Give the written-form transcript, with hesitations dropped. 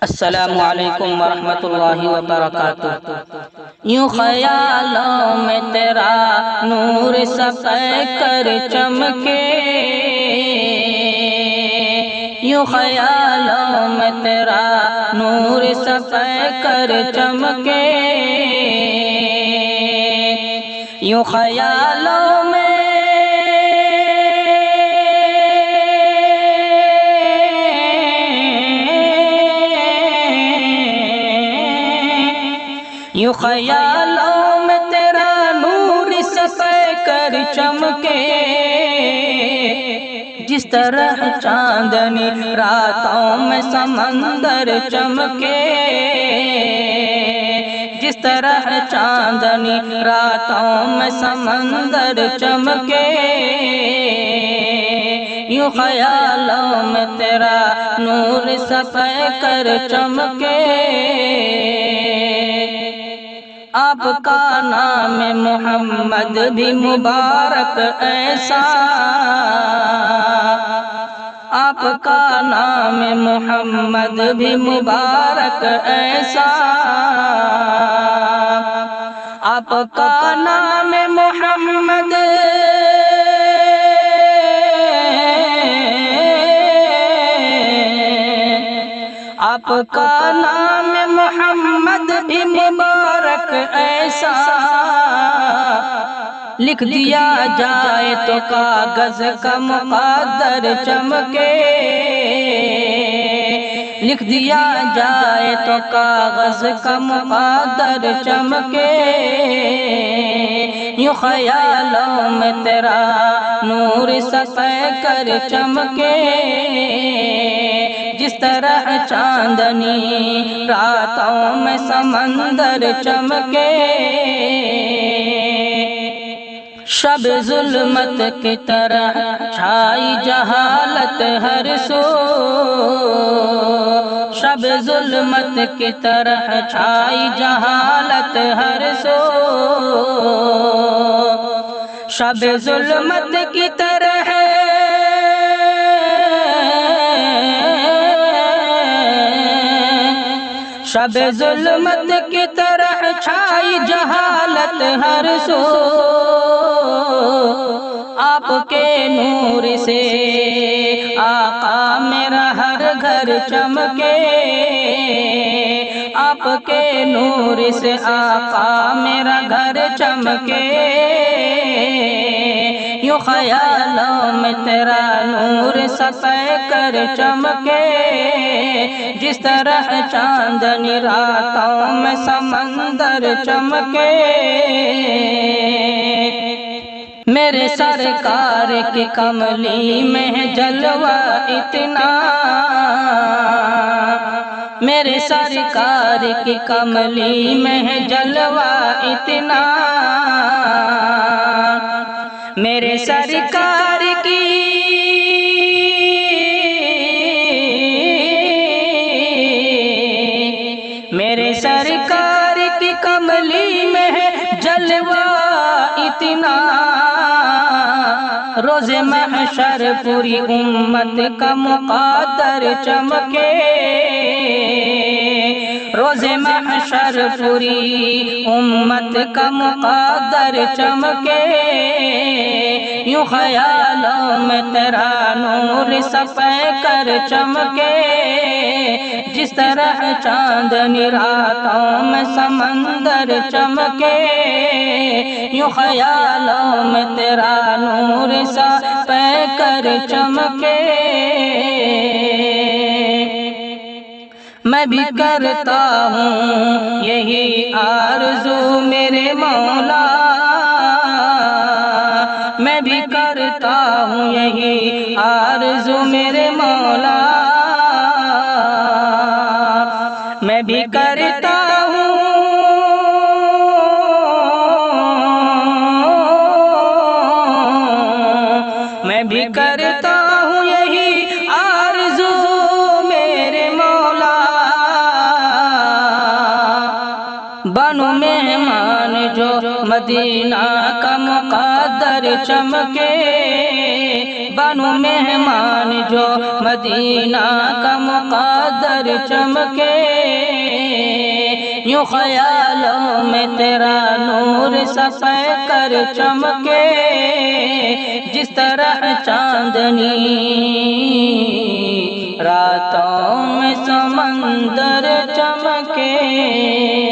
السلام علیکم ورحمۃ اللہ وبرکاتہ۔ یوں خیالوں میں تیرا نور سفید کر چمکے، یوں خیالوں میں تیرا نور سفید کر چمکے، یوں خیالوں میں یوں خیالوں میں تیرا نور سفید کر چمکے، جس طرح چاندنی راتوں میں سمندر چمکے، جس طرح چاندنی راتوں میں سمندر چمکے، یوں خیالوں میں تیرا نور سفید کر چمکے۔ آپ کا نام محمد بھی مبارک ایسا، آپ کا نام محمد بھی مبارک ایسا، آپ کا نام محمد آپ کا نام محمد بھی مبارک ایسا، لکھ دیا جائے تو کاغذ کا مقدر چمکے، لکھ دیا جائے تو کاغذ کا مقدر چمکے، یوں خیالوں میں تیرا نور سفید کر چمکے، جس طرح چاندنی راتوں میں سمندر چمکے، شب ظلمت کی طرح چھائی جہالت ہر سو، شب ظلمت کی طرح چھائی جہالت ہر سو، شب ظلمت کی طرح شب ظلمت کی طرح چھائی جہالت ہر سو، آپ کے نور سے آقا میرا ہر گھر چمکے، آپ کے نور سے آقا میرا گھر چمکے، یوں خیالوں میں تیرا نور سفید کر چمکے، جس طرح چاندنی راتوں میں سمندر چمکے، میرے سرکار کی کملی میں ہے جلوہ اتنا، میرے سرکار کی کملی میں ہے جلوہ اتنا، میرے سرکار کی میرے سرکار کی کملی میں ہے جلوہ اتنا، روز محشر پوری امت کا مقدر چمکے، روز محشر پوری امت کا مقدر چمکے، یوں خیالوں میں تیرا نور سفید کر چمکے، جس طرح چاندنی راتوں میں سمندر چمکے، یوں خیالوں میں تیرا نور سفید کر چمکے، میں بھی کرتا ہوں یہی آرزو میرے مولا، میں بھی کرتا ہوں یہی آرزو میرے مولا، میں بھی کرتا ہوں میں بھی کرتا ہوں یہی آرزو میرے مولا، بنو مہمان جو مدینہ کا مقدر چمکے، بنو مہمان جو مدینہ کا مقدر چمکے، یوں خیالوں میں تیرا نور سفید کر چمکے، جس طرح چاندنی راتوں میں سمندر چمکے۔